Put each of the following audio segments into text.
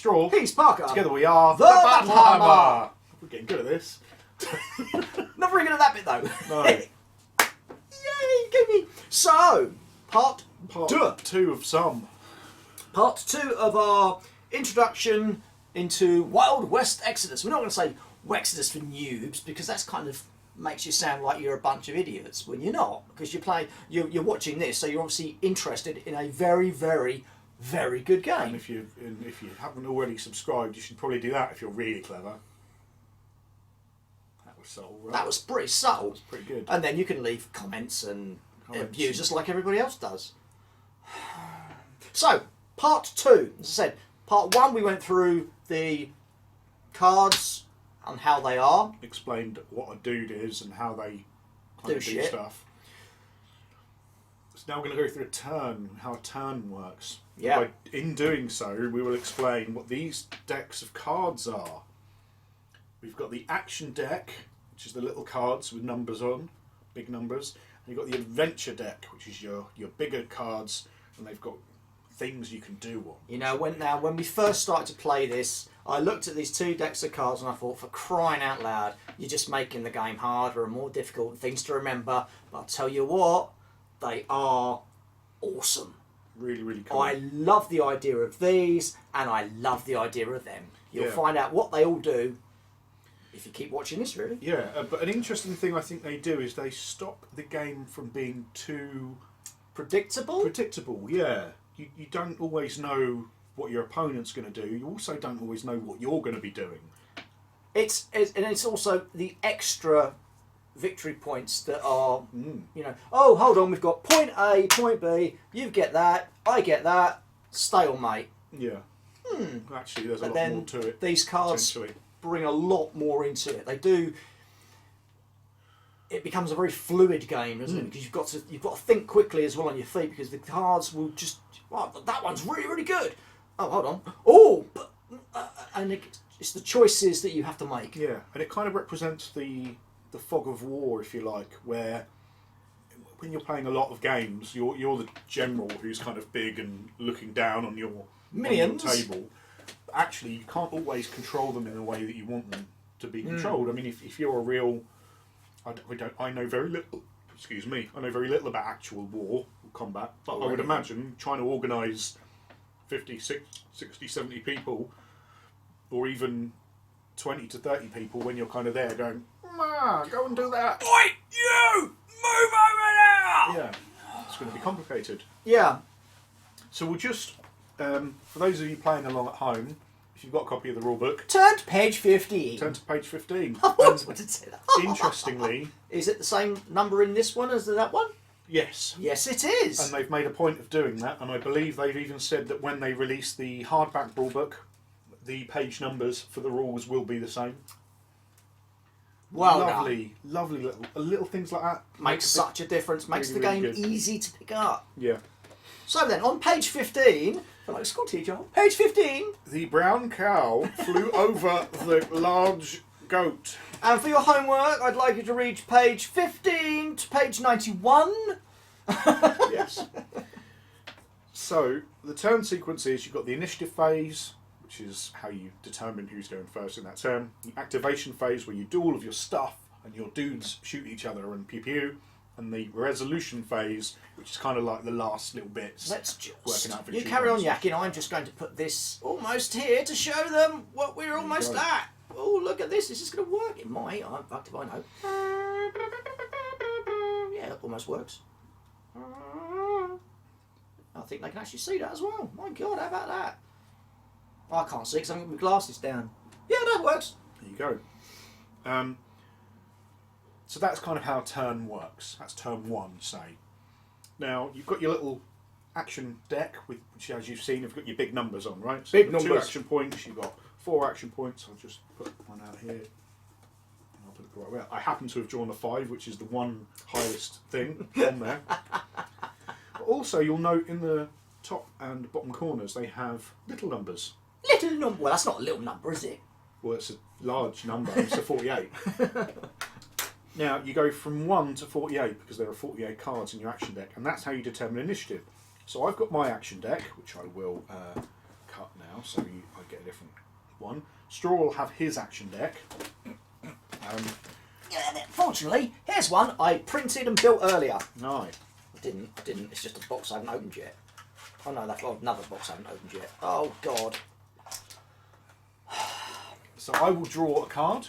Straw. He's Parker. Together we are The Battle Hammer. We're getting good at this. Not very good at that bit though. No. Yay, give me. So, part two of some. Part 2 of our introduction into Wild West Exodus. We're not going to say Wexodus for noobs because that's kind of makes you sound like you're a bunch of idiots when you're not, because you're watching this, so you're obviously interested in a very, very, very good game. And if you haven't already subscribed, you should probably do that if you're really clever. That was subtle, right? That was pretty subtle. That's pretty good. And then you can leave comments and abuse us like everybody else does. So, part 2, as I said, part 1 we went through the cards and how they are. Explained what a dude is and how they Do shit. stuff. So now we're going to go through a turn, how a turn works. Yeah. In doing so, we will explain what these decks of cards are. We've got the action deck, which is the little cards with numbers on, big numbers. And you've got the adventure deck, which is your bigger cards, and they've got things you can do on. You know, when we first started to play this, I looked at these 2 decks of cards and I thought, for crying out loud, you're just making the game harder and more difficult, things to remember. But I'll tell you what, they are awesome. Really, really cool. I love the idea of these, and I love the idea of them. You'll find out what they all do if you keep watching this, really. Yeah, but an interesting thing I think they do is they stop the game from being too predictable. Yeah, you don't always know what your opponent's going to do. You also don't always know what you're going to be doing. It's also the extra victory points that are, you know, oh, hold on, we've got point A, point B, you get that, I get that, stalemate. Yeah. Actually, there's a But lot more to it. These cards bring a lot more into it. They do. It becomes a very fluid game, doesn't it? Because you've got to think quickly as well on your feet, because the cards will just, wow, that one's really, really good. Oh, hold on. Oh, but, and it's the choices that you have to make. Yeah, and it kind of represents the fog of war, if you like, where when you're playing a lot of games, you're the general who's kind of big and looking down on your minions table. Actually, you can't always control them in the way that you want them to be controlled. I mean, if you're a real, I know very little. Excuse me, I know very little about actual war or combat, but I would imagine trying to organise 50, 60, 70 people, or even 20 to 30 people when you're kind of there going, go and do that. Oi, you! Move over there! Yeah, it's going to be complicated. Yeah. So we'll just, for those of you playing along at home, if you've got a copy of the rule book, Turn to page 15. turn to page 15. I wanted to say that. Interestingly, Is it the same number in this one as that one? yes. Yes, it is. And they've made a point of doing that, and I believe they've even said that when they release the hardback rule book, the page numbers for the rules will be the same. Well lovely little things like that. Makes such a difference. Makes really, the game really good. easy to pick up. Yeah. So then, on page 15, I feel like a school teacher. Page 15, The brown cow flew over the large goat. and for your homework, I'd like you to read page 15 to page 91. Yes. So the turn sequence is you've got the initiative phase, which is how you determine who's going first in that turn. The activation phase, where you do all of your stuff and your dudes shoot each other and pew pew. And the resolution phase, which is kind of like the last little bits. Let's just. Working out You victory carry on points. yakking. I'm just going to put this almost here to show them what we're almost go. at. Oh, look at this. Is this going to work? It might. In fact, if I know. Yeah, it almost works. I think they can actually see that as well. My God, how about that? I can't see because I've got my glasses down. Yeah, that works. There you go. So that's kind of how turn works. That's turn 1, say. Now, you've got your little action deck, which, as you've seen, you've got your big numbers on, right? So Big you've got 2 numbers. action points, you've got 4 action points. I'll just put one out here. I'll put it the right way. I happen to have drawn a 5, which is the one highest thing on there. But also, you'll note in the top and bottom corners, they have little numbers. Little number. Well, that's not a little number, is it? Well, it's a large number. It's a 48. Now, you go from 1 to 48 because there are 48 cards in your action deck, and that's how you determine initiative. So I've got my action deck, which I will cut now. now, so I get a different one. Straw will have his action deck. Fortunately, here's one I printed and built earlier. No. I didn't. It's just a box I haven't opened yet. Oh no, that's another box I haven't opened yet. Oh God. So I will draw a card.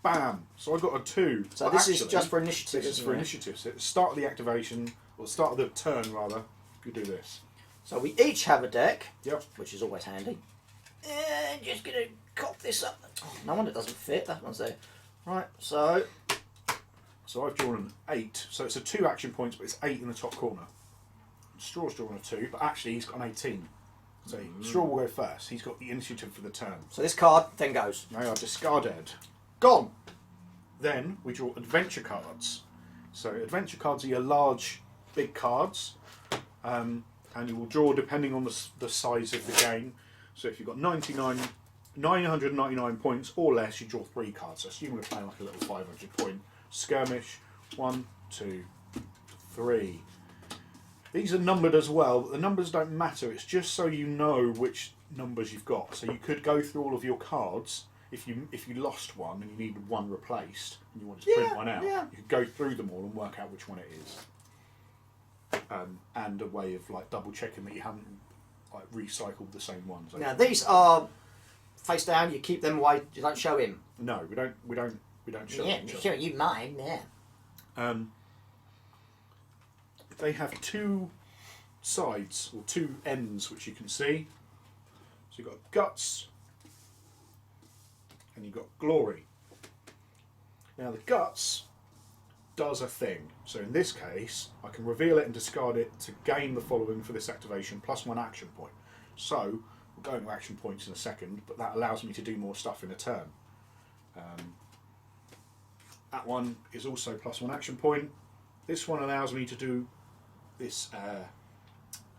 Bam. So I got a 2. So But this is actually, just for initiative. This is isn't for it? initiative. So at the start of the activation, or start of the turn rather, you do this. So we each have a deck, Yep. which is always handy. Just gonna cop this up. Oh, no wonder it doesn't fit. That one's there. Right. So So I've drawn an 8. So it's a 2 action points, but it's 8 in the top corner. Straw's drawn a 2, but actually he's got an 18. So Straw will go first. He's got the initiative for the turn. so this card then goes. They are discarded. Gone. Then we draw adventure cards. So adventure cards are your large, big cards, and you will draw depending on the size of the game. So if you've got 999 points or less, you draw 3 cards. So assume we're playing like a little 500 point skirmish. 1, 2, 3. These are numbered as well, but the numbers don't matter. It's just so you know which numbers you've got. So you could go through all of your cards. If you lost one and you needed one replaced and you wanted to print one out, yeah. you could go through them all and work out which one it is. And a way of like double checking that you haven't like recycled the same ones. Now these are face down. You keep them away. You don't show him. No, we don't show Yeah, each other. sure. You mine. Yeah. They have 2 sides or 2 ends which you can see. So you've got guts and you've got glory. Now the guts does a thing. So in this case, I can reveal it and discard it to gain the following for this activation plus 1 action point. So we'll go into action points in a second, but that allows me to do more stuff in a turn. That one is also plus 1 action point. This one allows me to do this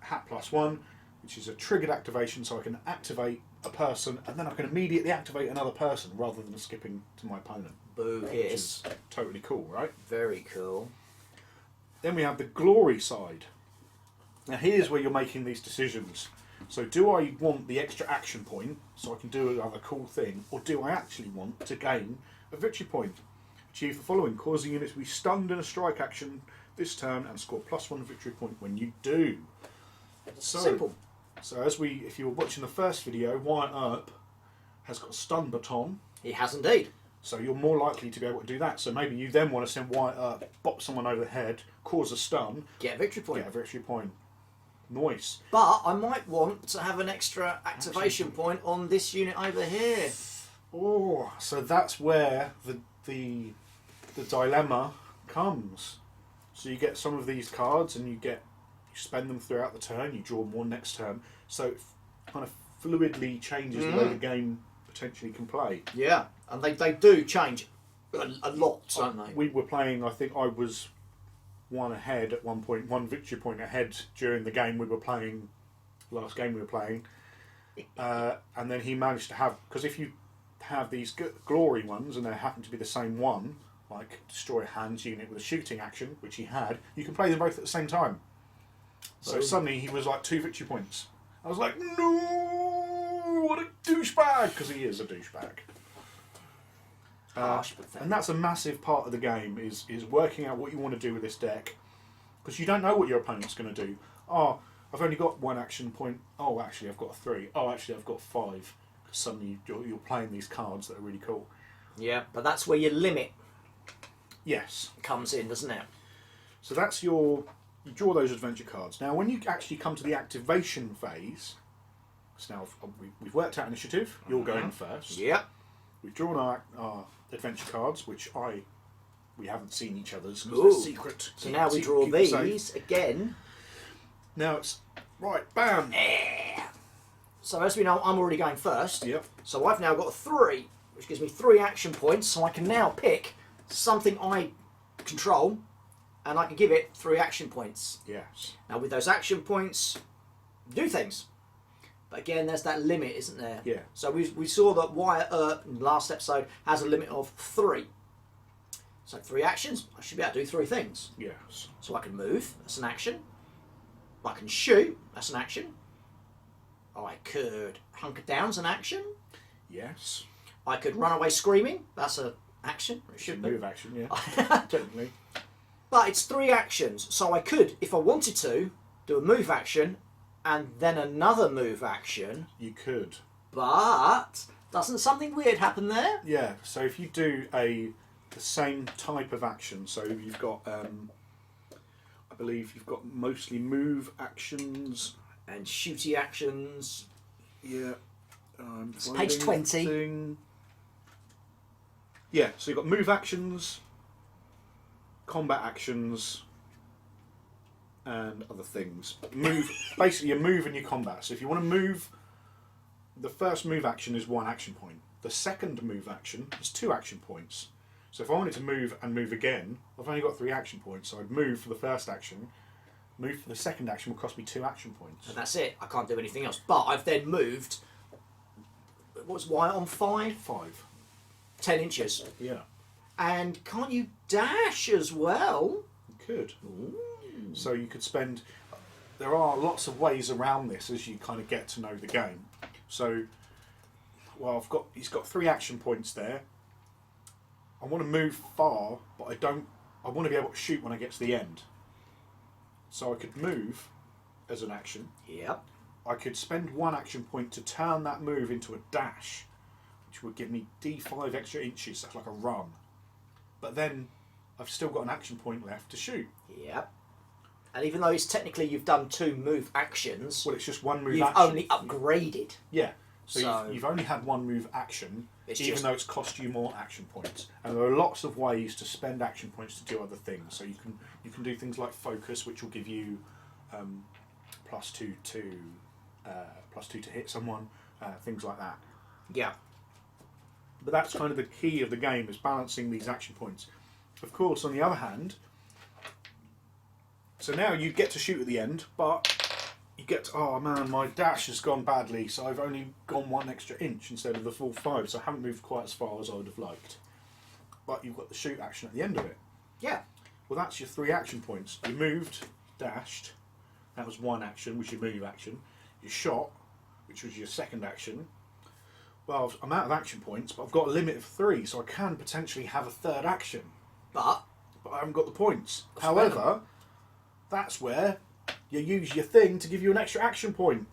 hat plus 1, which is a triggered activation, so I can activate a person and then I can immediately activate another person rather than skipping to my opponent. Boo Which hiss. is totally cool, right? Very cool. Then we have the glory side. Now here's where you're making these decisions. So do I want the extra action point so I can do another cool thing, or do I actually want to gain a victory point? Achieve the following: cause the unit to be stunned in a strike action this turn and score plus 1 victory point when you do. So, Simple. So if you were watching the first video, Wyatt Earp has got a stun baton, He has indeed. so you're more likely to be able to do that. So maybe you then want to send Wyatt Earp, bop someone over the head, cause a stun, Get a victory point. get a victory point. Nice. But I might want to have an extra activation point on this unit over here. Oh, so that's where the dilemma comes. So you get some of these cards and you spend them throughout the turn, you draw more next turn, so it kind of fluidly changes the way the game potentially can play. Yeah, and they do change a lot, don't they? We were playing, I think I was 1 ahead at one point, 1 victory point ahead during the game we were playing, last game we were playing, and then he managed to have, because if you have these glory ones and they happen to be the same one, like destroy a hands unit with a shooting action, which he had, you can play them both at the same time. So suddenly he was like 2 victory points. I was like, no, what a douchebag, because he is a douchebag. Harsh, but And that's a massive part of the game, is working out what you want to do with this deck, because you don't know what your opponent's going to do. Oh, I've only got 1 action point. Oh, actually I've got 3. Oh, actually I've got 5. Because suddenly you're playing these cards that are really cool. Yeah, but that's where your limit Yes. comes in, doesn't it? So that's you draw those adventure cards. Now when you actually come to the activation phase, so now we've worked out initiative, you're going first. Yep. We've drawn our adventure cards, which we haven't seen each other's because Ooh. they're secret. So now we draw Keep them safe. these again. Now it's right, bam. So as we know, I'm already going first. Yep. So I've now got 3, which gives me 3 action points. So I can now pick something I control, and I can give it 3 action points. Yes. Now with those action points, do things. But again, there's that limit, isn't there? Yeah. So we saw that Wyatt Earp in the last episode has a limit of 3. So 3 actions, I should be able to do 3 things. Yes. So I can move, that's an action. I can shoot, that's an action. I could hunker down as an action. Yes. I could run away screaming. That's an action. It It's a should be. move action, yeah. Technically. But it's 3 actions, so I could, if I wanted to, do a move action and then another move action. You could. But doesn't something weird happen there? Yeah, so if you do the same type of action, so you've got, I believe you've got mostly move actions. And shooty actions. Yeah. It's page 20. Yeah, so you've got move actions, combat actions, and other things. Move, basically your move and your combat. So if you want to move, the first move action is 1 action point. The second move action is 2 action points. So if I wanted to move and move again, I've only got 3 action points. So I'd move for the first action, move for the second action will cost me 2 action points. And that's it. I can't do anything else. But I've then moved. What's Wyatt on 5? 5. 10 inches. Yeah. And can't you dash as well? You could. So you could spend. There are lots of ways around this as you kind of get to know the game. So, well, he's got 3 action points there. I want to move far, but I don't. I want to be able to shoot when I get to the end. So I could move as an action. Yep. I could spend 1 action point to turn that move into a dash, which would give me d5 extra inches. That's like a run. But then I've still got an action point left to shoot. Yep. And even though it's technically you've done 2 move actions, Well, it's just 1 move you've action. only upgraded. Yeah. So, So- you've only had 1 move action, It's even just- though it's cost you more action points. And there are lots of ways to spend action points to do other things. So you can do things like focus, which will give you +2 to hit someone, things like that. Yeah. But that's kind of the key of the game, is balancing these action points. Of course, on the other hand, so now you get to shoot at the end, but you get to, oh man, my dash has gone badly, so I've only gone 1 extra inch instead of the full 5, so I haven't moved quite as far as I would have liked. But you've got the shoot action at the end of it. Yeah. Well, that's your 3 action points. You moved, dashed, that was 1 action, which is your move action. You shot, which was your second action. Well, I'm out of action points, but I've got a limit of 3, so I can potentially have a third action. But I haven't got the points. Spend However, that's where you use your thing to give you an extra action point.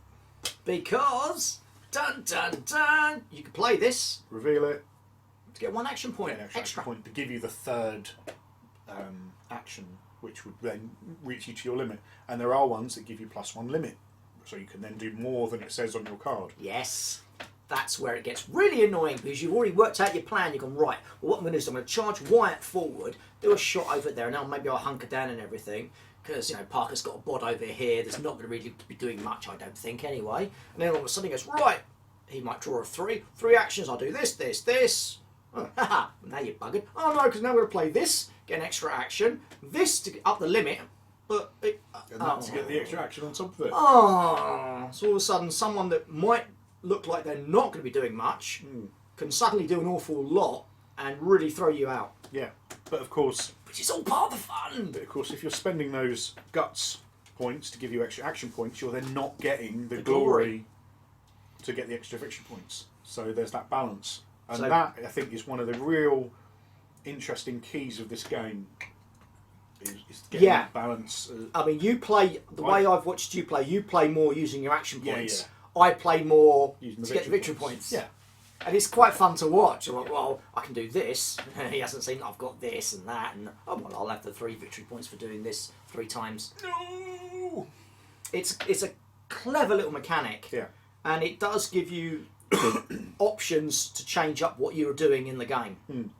because dun dun dun, you can play this Reveal it, to get 1 action point get an extra extra. action point to give you the third action, which would then reach you to your limit. And there are ones that give you +1 limit, so you can then do more than it says on your card. Yes. That's where it gets really annoying, because you've already worked out your plan. You've gone, right, well, what I'm going to do is I'm going to charge Wyatt forward, do a shot over there, and now maybe I'll hunker down and everything, because, you know, Parker's got a bod over here that's not going to really be doing much, I don't think, anyway. And then all of a sudden he goes, right, he might draw a 3 actions, I'll do this, this, this. Oh, haha, now you're buggered. Oh no, because now I'm going to play this, get an extra action, this to up the limit, but And that's to get the extra action on top of it. oh, so all of a sudden someone that might look like they're not going to be doing much can suddenly do an awful lot and really throw you out. Yeah, but of course, Which is all part of the fun. if you're spending those guts points to give you extra action points, you're then not getting the glory. glory to get the extra action points. So there's that balance, and So- that I think is one of the real interesting keys of this game. Is getting Yeah. that balance. I mean, you play, the way I've watched you play more using your action Yeah, points. yeah. I play more Using to get the victory points. Yeah. And it's quite fun to watch. I'm like, well, I can do this. He hasn't seen I've got this and that. And, oh, well, I'll have the 3 victory points for doing this 3 times. No. It's a clever little mechanic. Yeah. And it does give you options to change up what you're doing in the game.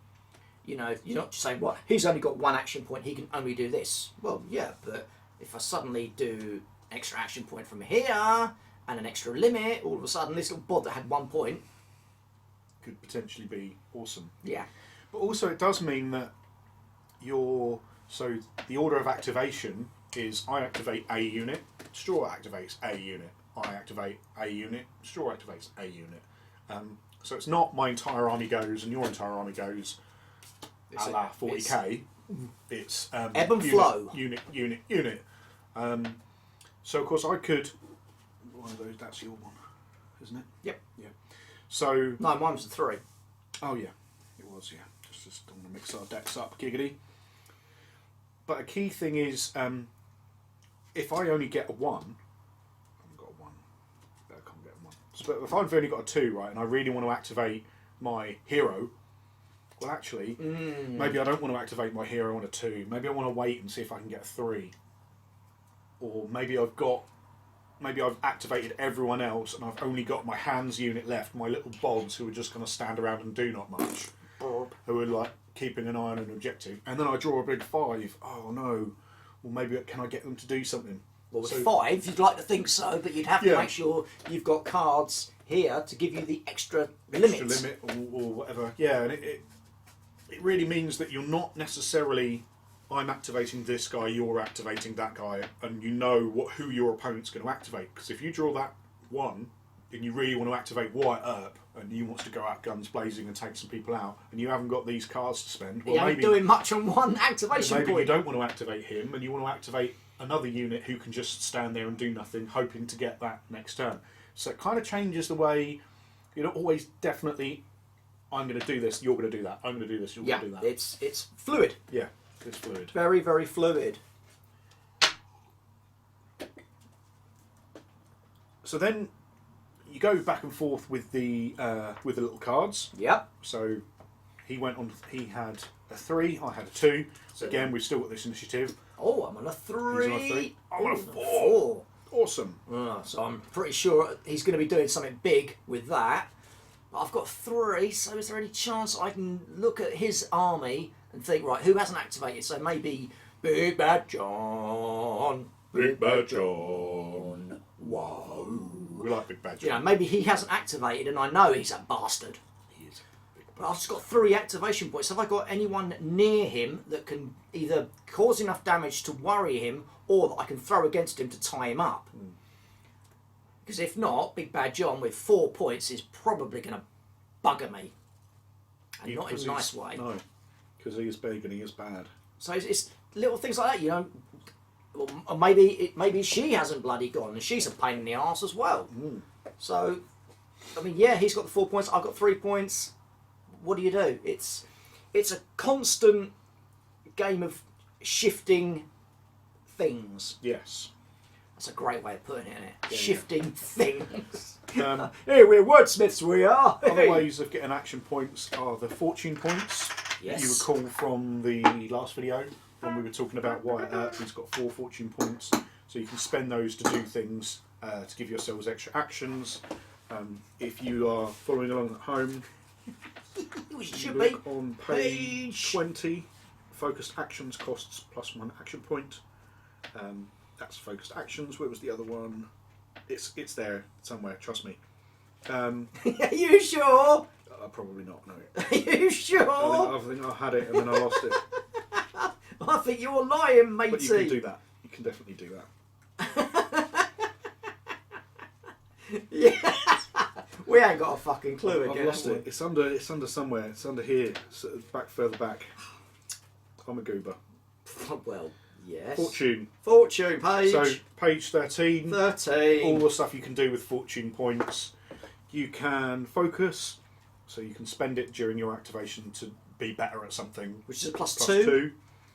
You know, you're not just saying, well, he's only got 1 action point, he can only do this. Well, yeah, but if I suddenly do an extra action point from here and an extra limit, all of a sudden this little bod that had 1 point, Could potentially be awesome. yeah. But also, it does mean that so the order of activation is I activate a unit, Straw activates a unit, I activate a unit, Straw activates a unit. So it's not my entire army goes and your entire army goes, It's a la 40k. It's ebb and unit, flow. Unit. So of course I could. One of those. That's your one. isn't it? Yep. Yeah. So. No, mine was a 3. Oh yeah, it was. Yeah. Just don't want to mix our decks up, giggity. But a key thing is, if I only get a 1, I haven't got a 1. I can't get a 1. So, but if I've only got a 2, right, and I really want to activate my hero. Well, actually, maybe I don't want to activate my hero on a 2. Maybe I want to wait and see if I can get a 3. Or maybe I've activated everyone else and I've only got my hands unit left, my little bods who are just going to stand around and do not much. Who are like keeping an eye on an objective. And then I draw a big 5. Oh no. Well, maybe can I get them to do something? Well, with 5, you'd like to think so, but you'd have to Yeah. make sure you've got cards here to give you the extra limit or whatever. Yeah, and it really means that you're not necessarily, I'm activating this guy, you're activating that guy, and you know who your opponent's going to activate. Because if you draw that 1, and you really want to activate Wyatt Earp, and he wants to go out guns blazing and take some people out, and you haven't got these cards to spend, well, You ain't maybe doing much on one activation maybe you point. don't want to activate him, and you want to activate another unit who can just stand there and do nothing, hoping to get that next turn. So it kind of changes the way. You're not always definitely, I'm going to do this, you're going to do that. I'm going to do this, you're Yeah, going to do that. it's fluid. Yeah, it's fluid. Very, very fluid. So then you go back and forth with the little cards. Yep. So he went on. He had a 3. I had a 2. So again, we've still got this initiative. Oh, I'm on a 3. He's on a 3. I'm on a 4. 4. Awesome. So I'm pretty sure he's going to be doing something big with that. But I've got 3, so is there any chance I can look at his army and think, right, who hasn't activated? So maybe Big Bad John. Big Bad John. Whoa. We like Big Bad John. You know, maybe he hasn't activated and I know he's a bastard. He is a big But I've just got 3 activation points. Have I got anyone near him that can either cause enough damage to worry him or that I can throw against him to tie him up? Because if not, Big Bad John with 4 points is probably going to bugger me. And not in a nice way. No, because he is big and he is bad. So it's little things like that, you know. Or maybe she hasn't bloody gone and she's a pain in the arse as well. So, I mean, yeah, he's got the 4 points. I've got 3 points. What do you do? It's a constant game of shifting things. Yes. That's a great way of putting it, isn't it? Yeah, Shifting things. Hey, we're wordsmiths, we are. other ways of getting action points are the fortune points. Yes. You recall from the last video when we were talking about Wyatt Earp, he's got 4 fortune points. So you can spend those to do things, to give yourselves extra actions. If you are following along at home, We should be. look on page 20. Focused actions costs +1 action point. That's focused actions. Where was the other one? It's there somewhere. Trust me. Are you sure? Probably not. No. Are you sure? I think I had it and then I lost it. I think you're lying, matey. But you can do that. You can definitely do that. Yeah. We ain't got a fucking clue I've again. lost have we? it. It's under somewhere. It's under here. Further back. I'm a goober. Well, yes. Fortune. Fortune page. So page 13. 13. All the stuff you can do with fortune points. You can focus, so you can spend it during your activation to be better at something. Which is a plus +2. two.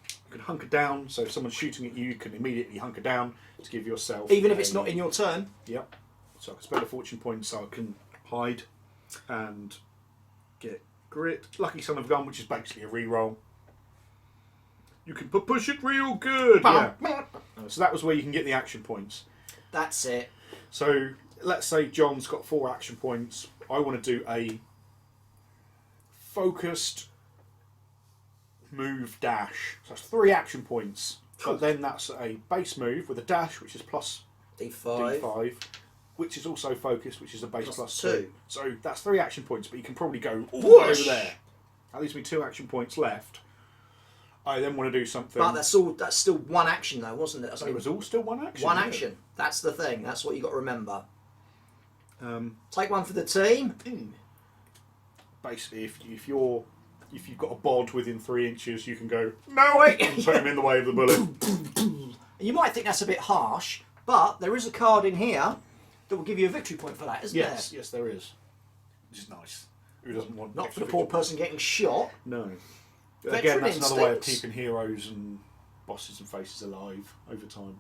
You can hunker down, so if someone's shooting at you, you can immediately hunker down to give yourself. Even if it's not in your turn. Yep. So I can spend a fortune point so I can hide and get grit. Lucky Son of Gun, which is basically a reroll. You can push it real good. Yeah. So that was where you can get the action points. That's it. So let's say John's got 4 action points. I want to do a focused move dash. So that's 3 action points. But then that's a base move with a dash, which is plus D5. D5, which is also focused, which is a base Plus +2. two. So that's 3 action points, but you can probably go all the way over Whoosh! there. That leaves me 2 action points left. I then want to do something. But that's still one action though, wasn't it? That's it only was all still 1 action. one wasn't action. That's the thing. That's what you got to remember. it? Take one for the team. Basically, if you've got a bod within 3 inches, you can go no way and put him in the way of the bullet. You might think that's a bit harsh, but there is a card in here that will give you a victory point for that, isn't Yes, yes, there is. Which is nice. Who doesn't want there? Not for extra the poor victory person getting shot. No. Veteran Again, that's another way of instincts. keeping heroes and bosses and faces alive over time.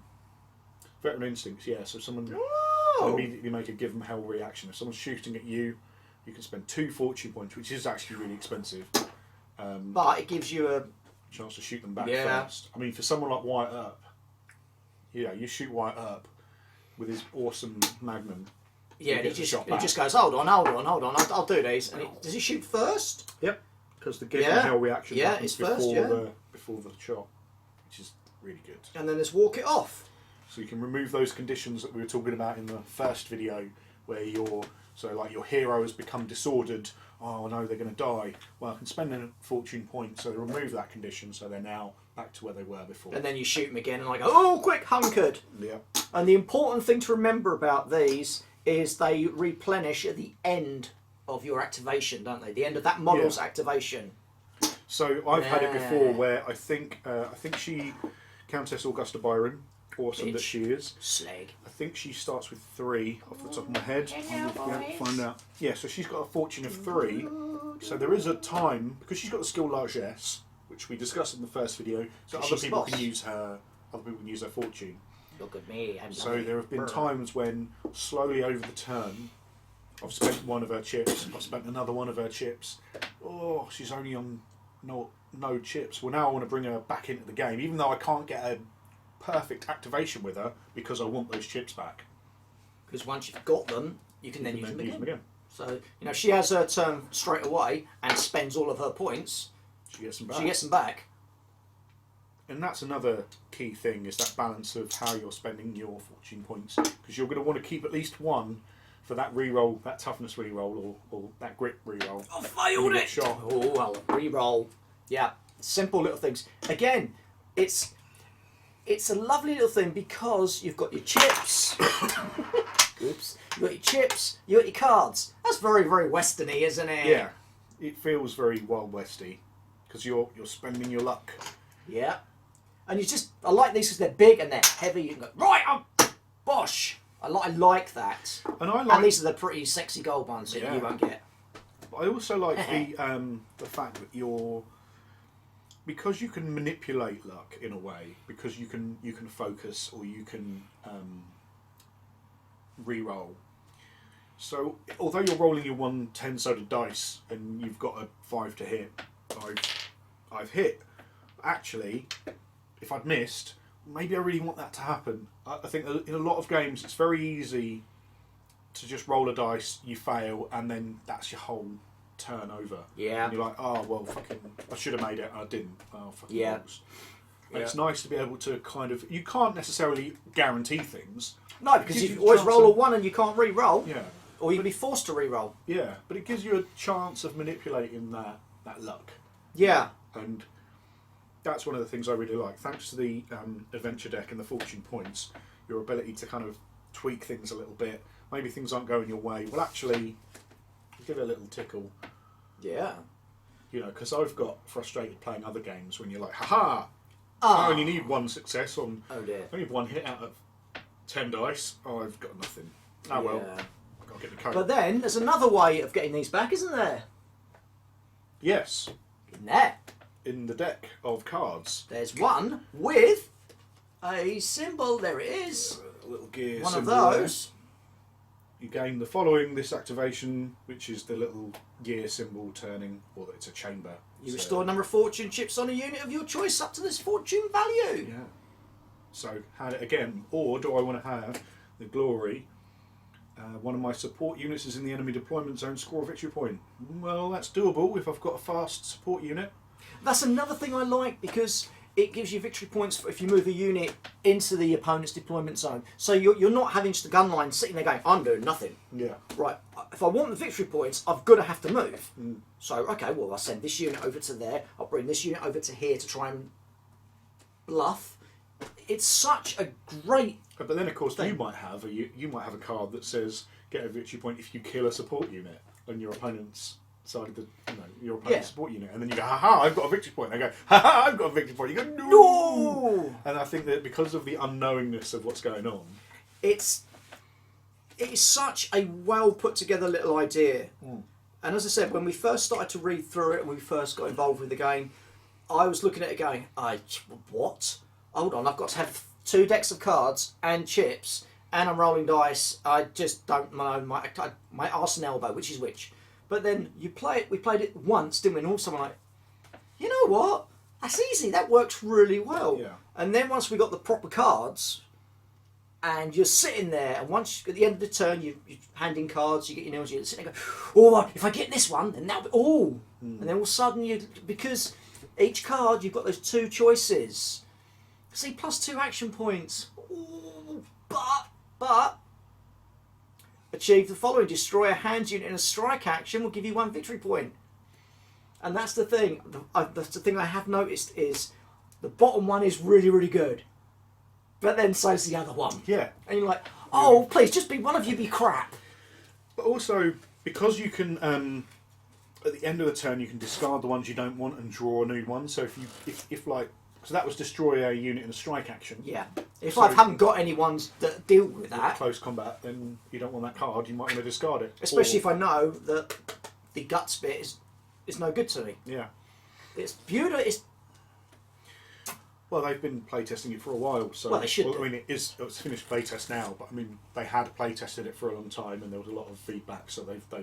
Veteran instincts, yeah. So someone Oh. immediately make a give them hell reaction. If someone's shooting at you, you can spend 2 fortune points, which is actually really expensive. But it gives you a Chance to shoot them back Yeah. first. I mean, for someone like Wyatt Earp, you shoot Wyatt Earp with his awesome magnum. yeah. gets a shot He back. just goes, hold on. I'll do these. And does he shoot first? Yep. Because the give Yeah. them hell reaction Yeah, happens it's first, before the shot, which is really good. And then there's walk it off. So you can remove those conditions that we were talking about in the first video, where your hero has become disordered. Oh no, they're going to die. Well, I can spend a fortune point, so they remove that condition, so they're now back to where they were before. And then you shoot them again, and I go, oh, quick, hunkered. Yeah. And the important thing to remember about these is they replenish at the end of your activation, don't they? The end of that model's activation. So I've had it before Yeah. where I think she, Countess Augusta Byron, awesome that Bitch. she is. Slag. I think she starts with 3 off the top of my head. Find out. Yeah, so she's got a fortune of 3. So there is a time, because she's got the skill largesse, which we discussed in the first video, so other She's people boss. can use her. Other people can use her fortune. Look at me. I'm So lovely. there have been Brr. times when slowly over the turn, I've spent one of her chips. I've spent another one of her chips. Oh, she's only on no chips. Well, now I want to bring her back into the game, even though I can't get a perfect activation with her because I want those chips back. Because once you've got them, you can then use them again. again. So, she has her turn straight away and spends all of her points. She gets them back. She gets them back. And that's another key thing, is that balance of how you're spending your fortune points, because you're going to want to keep at least one for that reroll, that toughness reroll, or that grit reroll. I When failed you get it! shot. Oh, well, re-roll. Yeah, simple little things. Again, it's a lovely little thing because you've got your chips. Oops. You've got your chips, you've got your cards. That's very, very westerny, isn't it? Yeah, it feels very Wild Westy, because you're spending your luck. Yeah. And I like these because they're big and they're heavy. You can go, right, bosh. I like that. And I like. And these are the pretty sexy gold ones that Yeah. you won't get. But I also like the fact that because you can manipulate luck in a way, because you can focus, or you can re-roll. So although you're rolling your 1 10-sided dice and you've got a 5 to hit, I've hit. Actually, if I'd missed, maybe I really want that to happen. I think in a lot of games it's very easy to just roll a dice, you fail, and then that's your whole turn over. Yeah. And you're like, oh well, fucking, I should have made it, and I didn't. Oh fucking Yeah. balls. And it's nice to be able to you can't necessarily guarantee things. No, because gives you you a always chance roll a of- 1 and you can't re-roll. Yeah. Or you'll be forced to re-roll. Yeah, but it gives you a chance of manipulating that luck. Yeah. And that's one of the things I really like. Thanks to the adventure deck and the fortune points, your ability to kind of tweak things a little bit. Maybe things aren't going your way. Well, actually, give it a little tickle. Yeah. Because I've got frustrated playing other games when you're like, haha, I only need 1 success on. Oh dear. I only have 1 hit out of 10 dice. Oh, I've got nothing. Oh well, Yeah. I've got to get the code. But then there's another way of getting these back, isn't there? Yes, In there. in the deck of cards, There's one with a symbol. There it is. a little gear One of symbol there. those. You gain the following this activation, which is the little gear symbol turning, or it's a chamber. You So- restore a number of fortune chips on a unit of your choice up to this fortune value. Yeah. So had it again, or do I want to have the glory? One of my support units is in the enemy deployment zone. Score a victory point. Well, that's doable if I've got a fast support unit. That's another thing I like because it gives you victory points if you move a unit into the opponent's deployment zone. So you're not having just a gun line sitting there going, I'm doing nothing. Yeah. Right, if I want the victory points, I've got to have to move. So, okay, well, I'll send this unit over to there. I'll bring this unit over to here to try and bluff. It's such a great... But then, of course, Thing. you might have a card that says get a victory point if you kill a support unit on your opponent's side of the your opponent's support unit, and then you go, haha, I've got a victory point. And I go, haha, I've got a victory point. You go, no. No! And I think that because of the unknowingness of what's going on, It's it is such a well put together little idea. And as I said, when we first started to read through it, when we first got involved with the game, I was looking at it going, what? Hold on, I've got to have 2 decks of cards and chips, and I'm rolling dice. I just don't know my arse and elbow, which is which. But then we played it once, didn't we? And all of a sudden, I'm like, you know what? That's easy. That works really well. Yeah. And then once we got the proper cards, and you're sitting there, and once at the end of the turn, you hand in cards, you get your nails, you're sitting there going, oh, if I get this one, then that'll be, And then all of a sudden, because each card, you've got those 2 choices. See, plus 2 action points. Ooh, but, achieve the following. Destroy a hand unit in a strike action will give you 1 victory point. And that's the thing. That's the thing I have noticed is the bottom one is really, really good. But then so's the other one. Yeah. And you're like, oh, please, just be one of you be crap. But also, because you can, at the end of the turn, you can discard the ones you don't want and draw a new one. So if like, so that was destroy a unit in a strike action. Yeah. If I haven't got any ones that deal with that, Close combat, then you don't want that card. You might want to discard it. especially if I know that the guts bit is no good to me. Yeah. It's beautiful. Well, they've been playtesting it for a while, so Well, they should do. I mean, it's finished playtest now, but I mean, they had playtested it for a long time, and there was a lot of feedback, so I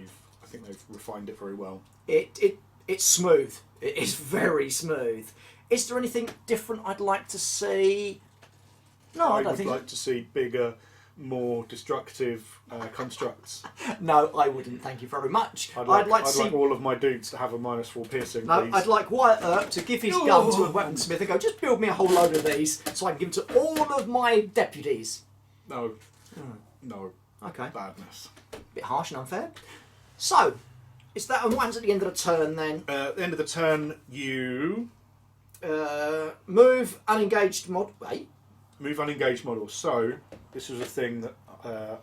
think they've refined it very well. It's smooth. It is very smooth. Is there anything different I'd like to see? No, I don't would think. like to see bigger, more destructive constructs. No, I wouldn't. Thank you very much. I'd like like to see. all of my dudes to have a -4 piercing. No, please. I'd like Wyatt Earp to give his gun to a weaponsmith and go, just build me a whole load of these so I can give them to all of my deputies. No, no, Okay. badness. Bit harsh and unfair. So, is that what happens at the end of the turn then? At the end of the turn, you Move unengaged mod. Wait. move unengaged models. So this was a thing that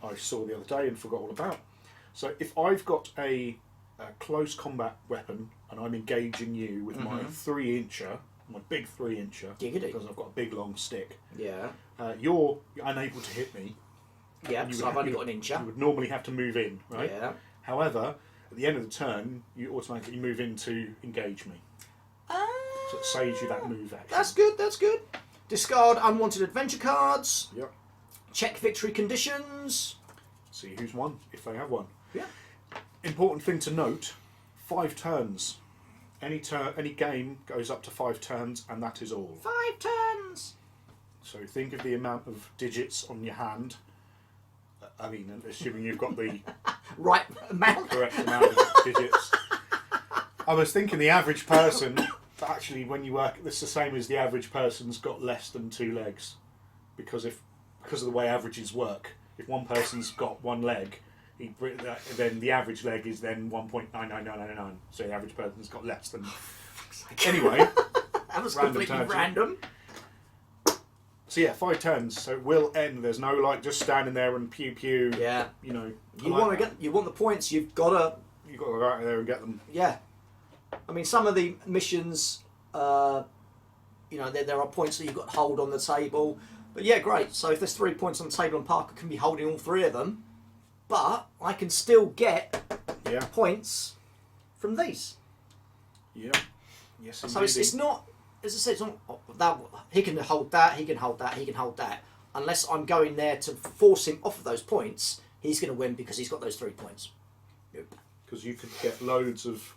I saw the other day and forgot all about. So if I've got a close combat weapon and I'm engaging you with my 3-incher, my big 3-incher, Giggity. because I've got a big long stick, Yeah. you're unable to hit me. Yeah, You so would I've ha- only you- got an incher. You would normally have to move in, right? Yeah. However, at the end of the turn, you automatically move in to engage me. So it saves you that move action. That's good, that's good. Discard unwanted adventure cards. Yep. Check victory conditions. See who's won, if they have one. Yeah. Important thing to note, 5 turns. Any game goes up to 5 turns, and that is all. 5 turns. So think of the amount of digits on your hand. I mean, assuming you've got the Right amount. correct amount of digits. I was thinking the average person, but actually when you work, it's the same as the average person's got less than 2 legs. Because of the way averages work, if one person's got 1 leg, then the average leg is then 1.99999. So the average person's got less than. Anyway, That was Random completely tangent. random. so yeah, 5 turns. So it will end. There's no like just standing there and pew pew. Yeah. You know. You want to you want the points. You've got to. You got to go out there and get them. Yeah. I mean, some of the missions, there are points that you've got to hold on the table. But yeah, great. So if there's 3 points on the table and Parker can be holding all 3 of them, but I can still get Yeah. points from these. Yeah. Yes. So it's not, as I said, it's not that he can hold that, he can hold that, he can hold that. Unless I'm going there to force him off of those points, he's going to win because he's got those 3 points. Nope. Because you could get loads of.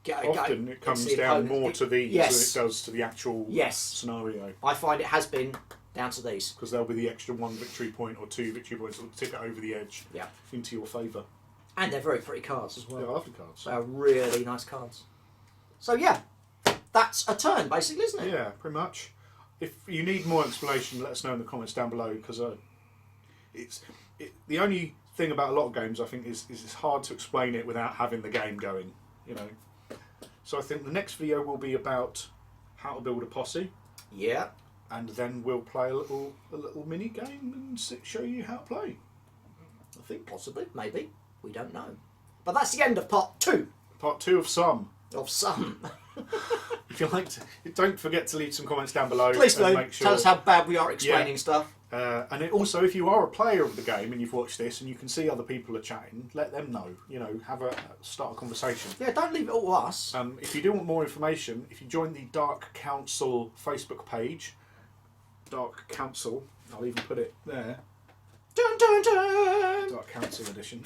Often it it's comes the down opponent. more to these Yes. than it does to the actual Yes. scenario. I find it has been down to these. Because there'll be the extra 1 victory point or 2 victory points that will tip it over the edge Yeah. into your favour. And they're very pretty cards as well. They're lovely cards. They are really nice cards. So yeah, that's a turn basically, isn't it? Yeah, pretty much. If you need more explanation, let us know in the comments down below. Because the only thing about a lot of games, I think, is it's hard to explain it without having the game going. You know. So I think the next video will be about how to build a posse, Yeah. and then we'll play a little mini game and show you how to play. I think. Possibly, maybe. We don't know. But that's the end of part 2 Part 2 of some. of some. If you like to, don't forget to leave some comments down below. Please and do. make sure, Tell us how bad we are explaining stuff. And it also, if you are a player of the game and you've watched this and you can see other people are chatting, let them know. You know, start a conversation. Yeah, don't leave it all to us. If you do want more information, if you join the Dark Council Facebook page, Dark Council, I'll even put it there. Dun, dun, dun. Dark Council edition.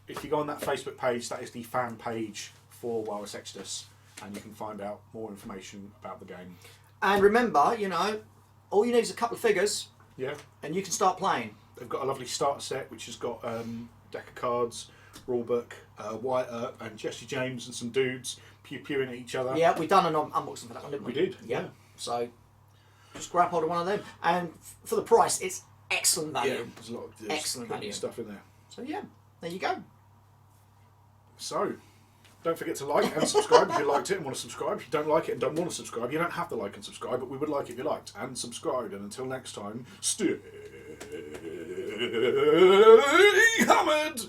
If you go on that Facebook page, that is the fan page for Wild West Exodus, and you can find out more information about the game. And remember, you know, all you need is a couple of figures, Yeah. and you can start playing. They've got a lovely starter set which has got deck of cards, rulebook, Wyatt Earp and Jesse James and some dudes pew-pewing at each other. Yeah, we've done an unboxing for that one, didn't we? We did, yeah. So just grab hold of one of them, and for the price, it's excellent value. Yeah, there's a lot of Excellent value. stuff in there. So yeah, there you go. So, don't forget to like and subscribe if you liked it and want to subscribe. If you don't like it and don't want to subscribe, you don't have to like and subscribe, but we would like it if you liked and subscribed. And until next time, stay hammered!